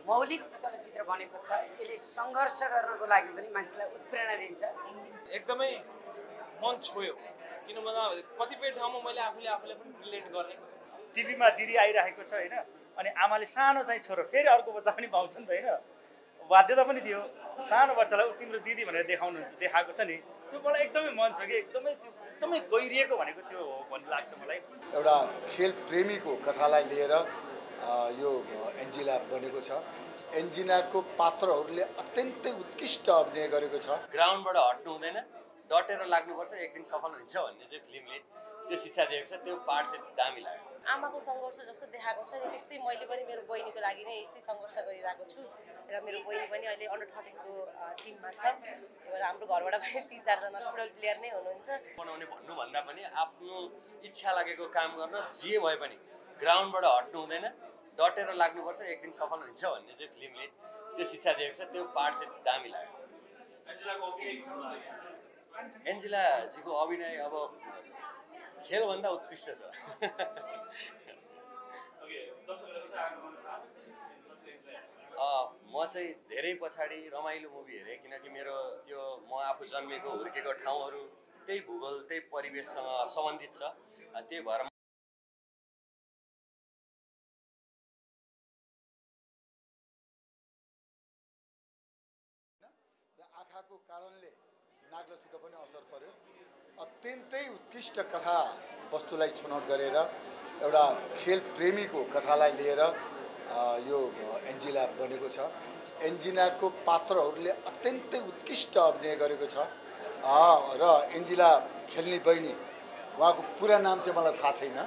मौलिक चलचित्र बनेको छ। यसले सङ्घर्ष गर्नको लागि पनि मान्छेलाई उत्प्रेरणा दिन्छ। एकदमै मन छोयो किन भन्दा कतिपय ठाउँमा मैले आफूले आफूलाई पनि रिलेट गर्ने। टिभीमा दिदी आइरहेको छ होइन, अनि आमाले सानो चाहिँ छोरो फेरि अर्को बच्चा पनि पाउँछ नि त होइन, बाध्यता पनि थियो सानो बच्चालाई तिम्रो दिदी भनेर देखाएको छ नि, त्यो मलाई एकदमै मन छ कि एकदमै गहिरिएको भनेको त्यो हो भन्ने लाग्छ मलाई। एउटा खेल प्रेमीको कथालाई लिएर यो एन्जिला बनेको छ। एन्जिनाको पात्रहरूले अत्यन्तै उत्कृष्ट अभिनय गरेको छ। ग्राउन्डबाट हट्नु हुँदैन, डटेर लाग्नुपर्छ, एक दिन सफल हुन्छ भन्ने चाहिँ फिल्मले त्यो शिक्षा दिएको छ। त्यो पार्ट चाहिँ दामी लाग्यो। आमाको सङ्घर्ष जस्तो देखाएको छ नि त्यस्तै मैले पनि मेरो बहिनीको लागि नै यस्तै सङ्घर्ष गरिरहेको छु र मेरो बहिनी पनि अहिले अन्डर 13 को टिममा छ। हाम्रो घरबाट पनि 3-4 जना फुटबल प्लेयर नै हुनुहुन्छ। बनाउने भन्नुभन्दा पनि आफ्नो इच्छा लागेको काम गर्न जे भए पनि ग्राउन्डबाट हट्नु हुँदैन, डटेर लाग्नुपर्छ, एक दिन सफल हुन्छ भन्ने चाहिँ फिल्मले त्यो शिक्षा दिएको छ। त्यो पार्ट चाहिँ दामी लाग्यो। एन्जिलाजीको अभिनय अब खेलभन्दा उत्कृष्ट छ। म चाहिँ धेरै पछाडि रमाइलो मुभी हेरेँ किनकि मेरो त्यो म आफू जन्मेको हुर्केको ठाउँहरू त्यही भूगोल त्यही परिवेशसँग सम्बन्धित छ। त्यही भएर आँखाको कारणले नाग्लोसित पनि असर पर्यो। अत्यन्तै उत्कृष्ट कथा वस्तुलाई छनौट गरेर एउटा खेल प्रेमीको कथालाई लिएर यो एन्जिला बनेको छ। एन्जिनाको पात्रहरूले अत्यन्तै उत्कृष्ट अभिनय गरेको छ र एन्जिला खेल्ने बहिनी उहाँको पुरा नाम चाहिँ मलाई थाहा छैन,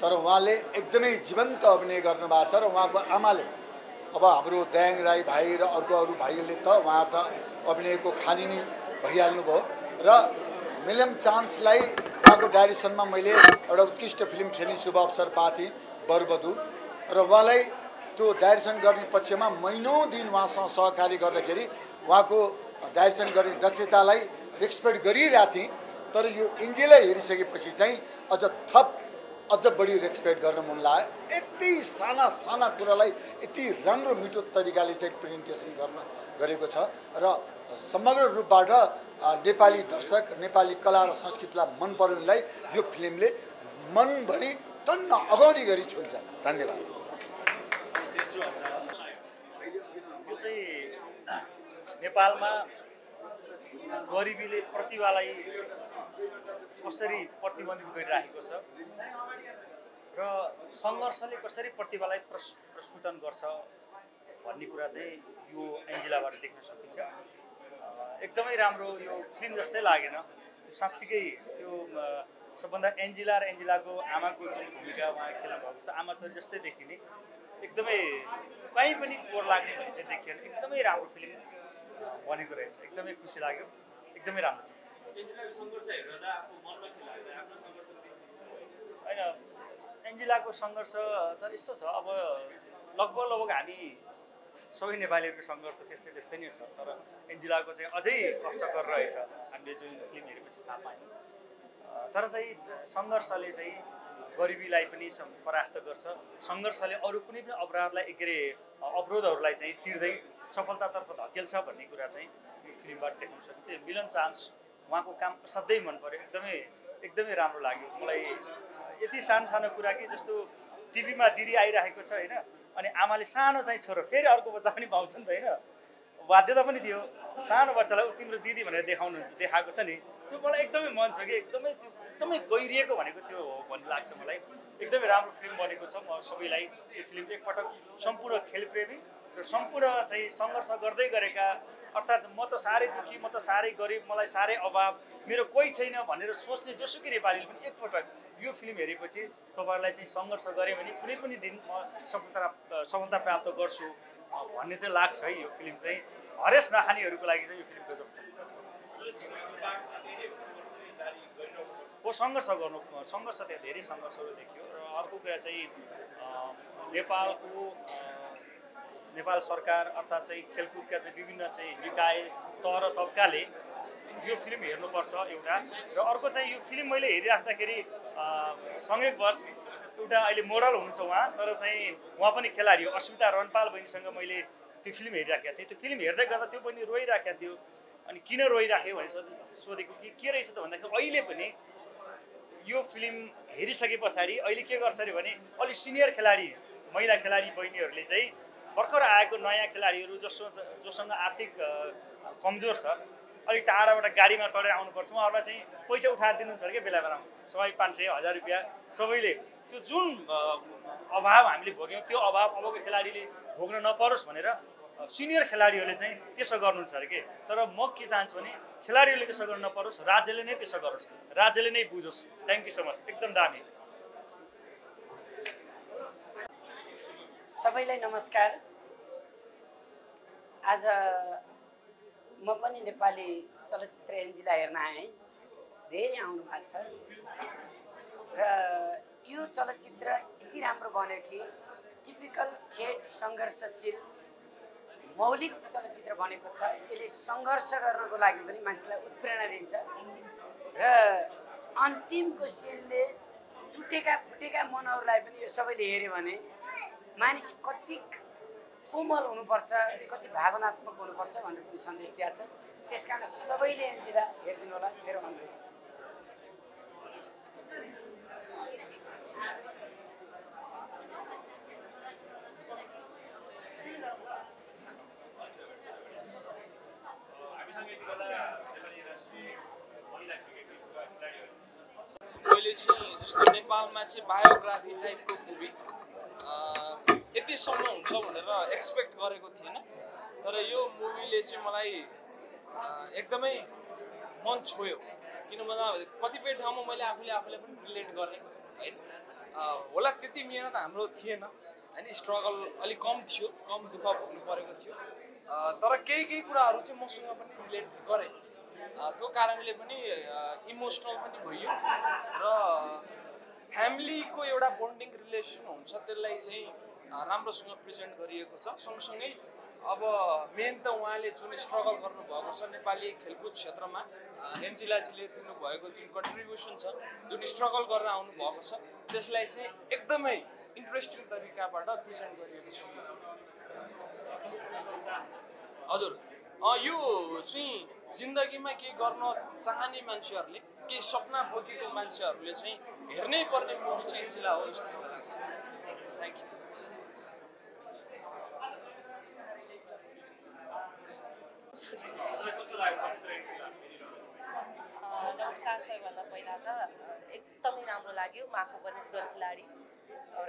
तर उहाँले एकदमै जीवन्त अभिनय गर्नुभएको छ र उहाँको आमाले अब हाम्रो दयाङ राई भाइ र अरू भाइहरूले त उहाँहरू त अभिनयको खानी नै भइहाल्नुभयो र मिलियम चान्सलाई उहाँको डाइरेक्सनमा मैले एउटा उत्कृष्ट फिल्म खेल्ने शुभ अवसर पाएको थिएँ बरबधु, र उहाँलाई त्यो डाइरेक्सन गर्ने पक्षमा महिनौँ दिन उहाँसँग सहकारी गर्दाखेरि उहाँको डाइरेक्सन गर्ने दक्षतालाई रेस्पेक्ट गरिरहेको थिएँ। तर यो एन्जिला हेरिसकेपछि चाहिँ अझ बढी रेस्पेक्ट गर्न मन लाग्यो। यति साना साना कुरालाई यति राम्रो मिठो तरिकाले चाहिँ प्रेजेन्टेसन गरेको छ र समग्र रूपबाट नेपाली दर्शक नेपाली कला र संस्कृतिलाई मन पर्नेलाई यो फिल्मले मनभरि टन्न अगाडि गरी छुन्छ। धन्यवाद। यो चाहिँ नेपालमा गरिबीले प्रतिभालाई कसरी प्रतिबन्धित गरिराखेको छ र सङ्घर्षले कसरी प्रतिभालाई प्रस्फुटन गर्छ भन्ने कुरा चाहिँ यो एन्जिलाबाट देख्न सकिन्छ। एकदमै राम्रो यो फिल्म जस्तै लागेन, साँच्चीकै त्यो सबभन्दा एन्जिला र एन्जिलाको आमाको जुन भूमिका उहाँ खेल्नु भएको छ आमा छोरी जस्तै देखिने, एकदमै कहीँ पनि कोर लाग्ने भन्ने चाहिँ देखिएन। एकदमै राम्रो फिल्म बनेको रहेछ, एकदमै खुसी लाग्यो, एकदमै राम्रो छ। होइन एन्जिलाको सङ्घर्ष त यस्तो छ, अब लगभग हामी सबै नेपालीहरूको सङ्घर्ष त्यस्तै नै छ, तर एन्जिलाको चाहिँ अझै कष्टकर रहेछ। हामीले जुन फिल्म हेरेपछि थाहा पायौँ, तर चाहिँ सङ्घर्षले चाहिँ गरिबीलाई पनि परास्त गर्छ। सङ्घर्षले अरू कुनै पनि अवरोधहरूलाई चाहिँ चिर्दै सफलतातर्फ धकेल्छ भन्ने कुरा चाहिँ यो फिल्मबाट देख्न सकिन्छ। मिलन चान्स उहाँको काम असाध्यै मन पर्यो, एकदमै राम्रो लाग्यो मलाई। यति सानो कुरा कि जस्तो टिभीमा दिदी आइरहेको छ होइन, अनि आमाले सानो चाहिँ छोरो फेरि अर्को बच्चा पनि पाउँछ नि त होइन, बाध्यता पनि थियो सानो बच्चालाई तिम्रो दिदी भनेर देखाएको छ नि, त्यो मलाई एकदमै मन छ कि एकदमै गहिरिएको भनेको त्यो हो भन्ने लाग्छ मलाई। एकदमै राम्रो फिल्म बनेको छ। म सबैलाई यो फिल्म एकपटक सम्पूर्ण खेलप्रेमी र सम्पूर्ण चाहिँ सङ्घर्ष गर्दै गरेका, अर्थात् म त साह्रै दुःखी, म त साह्रै गरिब, मलाई साह्रै अभाव, मेरो कोही छैन भनेर सोच्ने जोसुकै नेपालीले पनि एकपटक यो फिल्म हेरेपछि तपाईँहरूलाई चाहिँ सङ्घर्ष गरेँ भने कुनै पनि दिन म सफलता प्राप्त गर्छु भन्ने चाहिँ लाग्छ है। यो फिल्म चाहिँ हरेस नखानेहरूको लागि चाहिँ यो फिल्म गजब छ। सङ्घर्ष त्यहाँ धेरै सङ्घर्षहरू देखियो। र अर्को कुरा चाहिँ नेपाल सरकार अर्थात् चाहिँ खेलकुदका चाहिँ विभिन्न चाहिँ निकाय तह र तबकाले यो फिल्म हेर्नुपर्छ एउटा र अर्को चाहिँ यो फिल्म मैले हेरिराख्दाखेरि सँगैवश एउटा अहिले मोडल हुनुहुन्छ उहाँ तर चाहिँ उहाँ पनि खेलाडी हो अस्मिता रनपाल बहिनीसँग मैले त्यो फिल्म हेरिराखेको थिएँ त्यो फिल्म हेर्दै गर्दा त्यो बहिनी रोइराखेको थियो अनि किन रोइराख्यो भने सोधेको कि के रहेछ त भन्दाखेरि अहिले पनि यो फिल्म हेरिसके पछाडि अहिले के गर्छ अरे भने अलिक सिनियर खेलाडी महिला खेलाडी बहिनीहरूले चाहिँ भर्खर आएको नयाँ खेलाडीहरू जोसँग आर्थिक कमजोर छ अलिक टाढाबाट गाडीमा चढेर आउनुपर्छ उहाँहरूलाई चाहिँ पैसा उठाएर दिनुहुन्छ अरे क्या बेला बेलामा 100, 500, 1000 रुपियाँ सबैले त्यो जुन अभाव हामीले भोग्यौँ त्यो अभाव अबको खेलाडीले भोग्न नपरोस् भनेर सिनियर खेलाडीहरूले चाहिँ त्यसो गर्नुहुन्छ अरे के तर म के चाहन्छु भने खेलाडीहरूले त्यसो गर्न नपरोस् राज्यले नै त्यसो गरोस् राज्यले नै बुझोस् थ्याङ्क यू सो मच एकदम दामी सबैलाई नमस्कार आज म पनि नेपाली चलचित्र एन्जिला हेर्न आएँ धेरै आउनु भएको छ र यो चलचित्र यति राम्रो बन्यो कि टिपिकल ठेट सङ्घर्षशील मौलिक चलचित्र बनेको छ यसले सङ्घर्ष गर्नको लागि पनि मान्छेलाई उत्प्रेरणा दिन्छ र अन्तिमको सिनले टुटेका फुटेका मनहरूलाई पनि यो सबैले हेऱ्यो भने मानिस कति कोमल हुनुपर्छ कति भावनात्मक हुनुपर्छ भनेर पनि सन्देश दिएको छ त्यस कारण सबैले एन्जिला हेरिदिनु होला मेरो अनुरोध छ मैले चाहिँ जस्तो नेपालमा चाहिँ बायोग्राफी टाइपको मुभी यतिसम्म हुन्छ भनेर एक्सपेक्ट गरेको थिएन तर यो मुभीले चाहिँ मलाई एकदमै मन छोयो किन भन्दा कतिपय ठाउँमा मैले आफूलाई पनि रिलेट गरेँ होइन होला त्यति मिहिनेत हाम्रो थिएन होइन स्ट्रगल अलिक कम थियो कम दुःख भोग्नु परेको थियो तर केही कुराहरू चाहिँ मसँग पनि रिलेट गरेँ त्यो कारणले पनि इमोसनल पनि भयो र फ्यामिलीको एउटा बोन्डिङ रिलेसन हुन्छ त्यसलाई चाहिँ राम्रोसँग प्रेजेन्ट गरिएको छ सँगसँगै अब मेन त उहाँले जुन स्ट्रगल गर्नुभएको छ नेपाली खेलकुद क्षेत्रमा एन्जिलाजीले दिनुभएको जुन कन्ट्रिब्युसन छ जुन स्ट्रगल गरेर आउनुभएको छ त्यसलाई चाहिँ एकदमै इन्ट्रेस्टिङ तरिकाबाट प्रेजेन्ट गरिएको छ हजुर यो चाहिँ जिन्दगीमा के गर्न चाहने मान्छेहरूले केही सपना बोकेको मान्छेहरूले चाहिँ हेर्नै पर्ने मुभी चाहिँ एन्जिला हो जस्तो मलाई लाग्छ थ्याङ्क यू नमस्कार सबैभन्दा पहिला त एकदमै राम्रो लाग्यो म आफू पनि फुटबल खेलाडी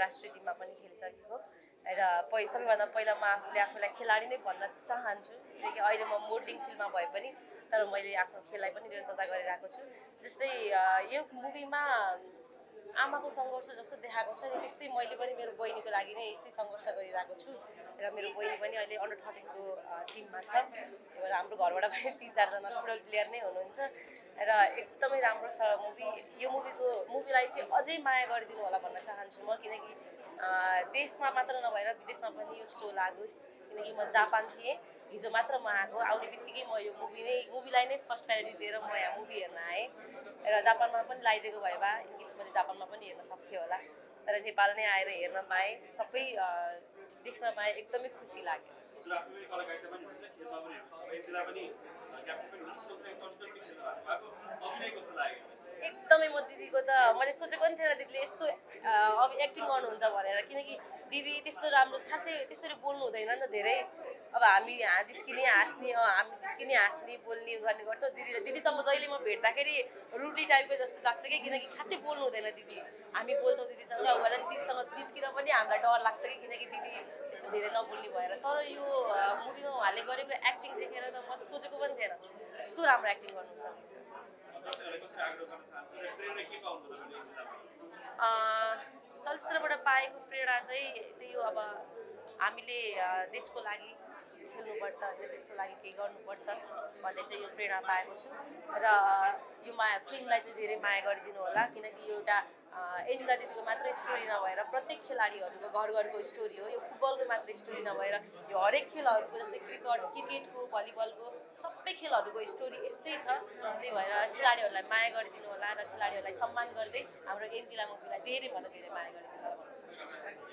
राष्ट्रिय टिममा पनि खेलिसकेको र सबैभन्दा पहिला म आफूलाई खेलाडी नै भन्न चाहन्छु किनकि अहिले म मोडलिङ फिल्डमा भए पनि तर मैले आफ्नो खेललाई पनि निरन्तरता गरिरहेको छु जस्तै यो मुभीमा आमाको सङ्घर्ष जस्तो देखाएको छ नि त्यस्तै मैले पनि मेरो बहिनीको लागि नै यस्तै सङ्घर्ष गरिरहेको छु र मेरो बहिनी पनि अहिले अन्डर 13 को टिममा छ र हाम्रो घरबाट पनि 3-4 जना फुटबल प्लेयर नै हुनुहुन्छ र एकदमै राम्रो छ मुभी यो मुभीलाई चाहिँ अझै माया गरिदिनु होला भन्न चाहन्छु म किनकि देशमा मात्र नभएर विदेशमा पनि यो सो लागोस् किनकि म जापान थिएँ हिजो मात्र म आएको आउने बित्तिकै म यो मुभीलाई नै फर्स्ट प्रायोरिटी दिएर म यहाँ मुभी हेर्न आएँ र जापानमा पनि लगाइदिएको भए इनकेस मैले जापानमा पनि हेर्न सक्थेँ होला तर नेपाल नै आएर हेर्न पाएँ सबै देख्न पाएँ एकदमै खुसी लाग्यो एकदमै म दिदीको त मैले सोचेको पनि थिएन दिदीले यस्तो अब एक्टिङ गर्नुहुन्छ भनेर किनकि दिदी त्यस्तो राम्रो खासै त्यसरी बोल्नु हुँदैन नि त धेरै अब हामी जिस्किने हाँस्ने बोल्ने गर्ने गर्छौँ दिदीसँग जहिले म भेट्दाखेरि रुटी टाइपको जस्तो लाग्छ कि किनकि खासै बोल्नु हुँदैन दिदी हामी बोल्छौँ दिदीसँग दिदीसँग जिस्किन पनि हामीलाई डर लाग्छ कि किनकि दिदी यस्तो धेरै नबोल्ने भएर तर यो मुभीमा उहाँले गरेको एक्टिङ देखेर त म त सोचेको पनि थिएन यस्तो राम्रो एक्टिङ गर्नुहुन्छ चलचित्रबाट पाएको प्रेरणा चाहिँ त्यही हो अब हामीले देशको लागि खेल्नुपर्छ होइन त्यसको लागि केही गर्नुपर्छ भन्ने चाहिँ यो प्रेरणा पाएको छु र यो फिल्मलाई चाहिँ धेरै माया गरिदिनु होला किनकि यो एउटा एन्जेला दिदीको मात्र स्टोरी नभएर प्रत्येक खेलाडीहरूको घर घरको स्टोरी हो यो फुटबलको मात्र स्टोरी नभएर यो हरेक खेलहरूको जस्तै क्रिकेटको भलिबलको सबै खेलहरूको स्टोरी यस्तै छ त्यही भएर खेलाडीहरूलाई माया गरिदिनु होला र खेलाडीहरूलाई सम्मान गर्दै हाम्रो एन्जेला मुभीलाई धेरैभन्दा धेरै माया गरिदिनु होला भन्न चाहन्छु